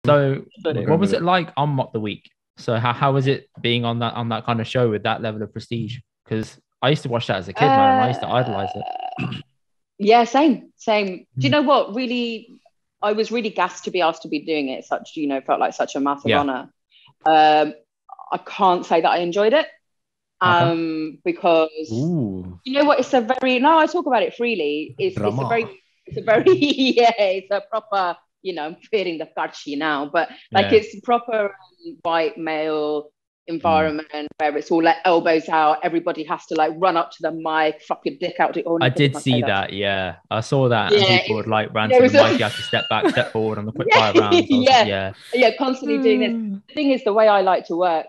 So But what was it like on Mock the Week? So how was it being on that kind of show with that level of prestige? Because I used to watch that as a kid, man, and I used to idolize it. Yeah, same. Do you know what? Really, I was really gassed to be asked to be doing it. Such, felt like such a massive honor. I can't say that I enjoyed it. Because you know what? It's a very, no, I talk about it freely. It's a very, yeah, it's a proper, I'm feeling the karchi now, but like it's proper white male environment where it's all like elbows out. Everybody has to like run up to the mic, fuck your dick out. Oh, no, I did see that. Yeah, I saw that. And people would like run to the mic. You have to step back, step forward on the quick fire rounds. Constantly doing this. The thing is, the way I like to work,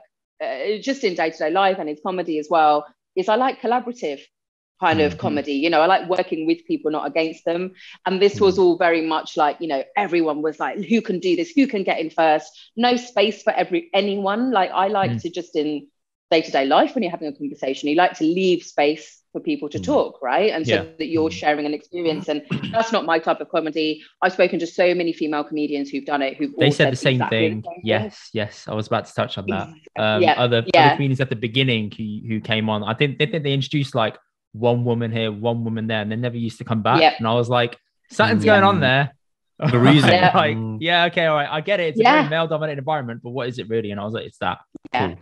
just in day-to-day life and in comedy as well, is I like collaborative kind of comedy. I like working with people, not against them. And this was all very much like, everyone was like, who can do this? Who can get in first? No space for anyone. Like I like to just in day-to-day life, when you're having a conversation, you like to leave space for people to talk, right? And so that you're sharing an experience. And that's not my type of comedy. I've spoken to so many female comedians who've done it, they said the same thing. Yes. I was about to touch on that. Other comedians at the beginning who came on, I think they introduced like one woman here, one woman there, and they never used to come back. And I was like, something's going on there. The reason, okay, all right, I get it. It's a very male-dominated environment, but what is it really? And I was like, it's that. Cool.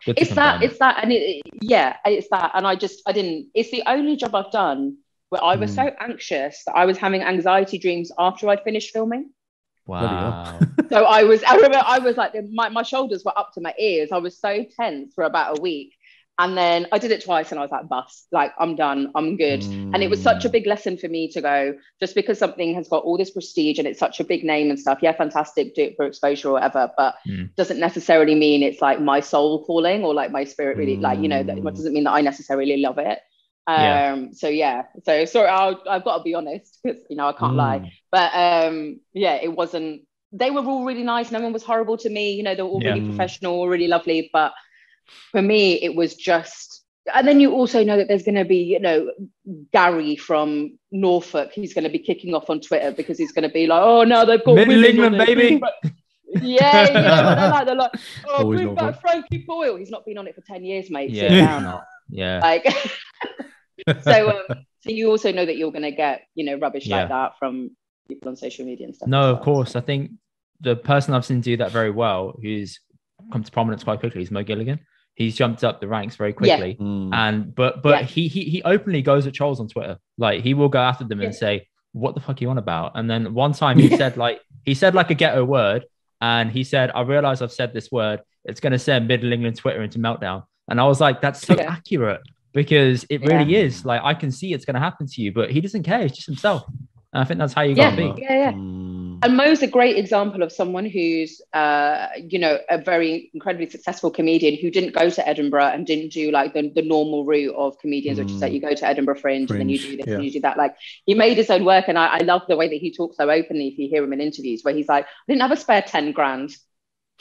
It's that, and it's that. And I didn't. It's the only job I've done where I was so anxious that I was having anxiety dreams after I'd finished filming. Wow. So I remember I was like, my shoulders were up to my ears. I was so tense for about a week. And then I did it twice and I was like, bust, like, I'm done, I'm good. And it was such a big lesson for me to go, just because something has got all this prestige and it's such a big name and stuff, fantastic, do it for exposure or whatever, but doesn't necessarily mean it's like my soul calling or like my spirit really, like, that doesn't mean that I necessarily love it. So sorry, I've got to be honest, because, I can't lie. But it wasn't, they were all really nice. No one was horrible to me. They were all really professional, really lovely. But for me, it was just, and then you also know that there's going to be, Gary from Norfolk, he's going to be kicking off on Twitter because he's going to be like, oh, no, they've got Middle England, baby. They're like, oh, bring back Frankie Boyle. He's not been on it for 10 years, mate. Sit down. Like, so you also know that you're going to get, rubbish like that from people on social media and stuff. No, of course. I think the person I've seen do that very well, who's come to prominence quite quickly, is Mo Gilligan. He's jumped up the ranks very quickly. And but he openly goes at trolls on Twitter. Like, he will go after them and say, what the fuck are you on about? And then one time he said like a ghetto word, and he said, I realize I've said this word, it's going to send Middle England Twitter into meltdown. And I was like, that's so accurate, because it really is. Like, I can see it's going to happen to you, but he doesn't care. It's just himself. And I think that's how you got to be. And Mo's a great example of someone who's, a very incredibly successful comedian who didn't go to Edinburgh and didn't do like the normal route of comedians, which is that you go to Edinburgh Fringe and then you do this and you do that. Like, he made his own work. And I love the way that he talks so openly, if you hear him in interviews, where he's like, I didn't have a spare 10 grand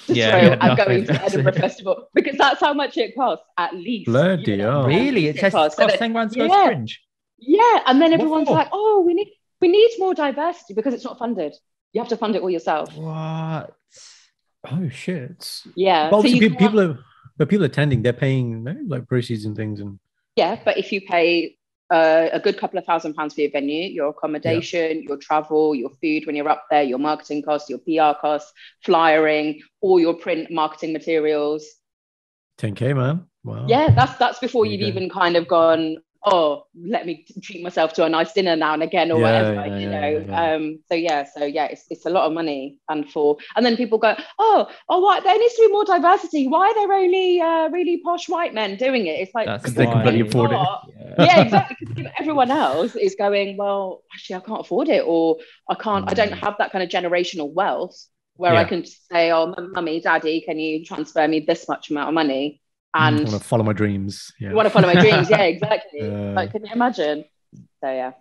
to throw at going to Edinburgh Festival, because that's how much it costs, at least. Bloody hell. Really? It costs 10 grand to go to Fringe? Yeah. And then everyone's like, oh, we need more diversity because it's not funded. You have to fund it all yourself. What? Oh shit! Yeah. Well, so people attending, they're paying like proceeds and things, and but if you pay a good couple of £1,000 for your venue, your accommodation, your travel, your food when you're up there, your marketing costs, your PR costs, flyering, all your print marketing materials. 10K, man. Wow. Yeah, that's before you've even kind of gone, oh, let me treat myself to a nice dinner now and again or whatever, it's a lot of money. And then people go, what, there needs to be more diversity. Why are there only really posh white men doing it? It's like, because they can bloody afford it. Exactly. Because everyone else is going, well, actually I can't afford it, or I don't have that kind of generational wealth where I can say, oh, mummy, daddy, can you transfer me this much amount of money? And I want to follow my dreams. You want to follow my dreams, exactly. Like, can you imagine? So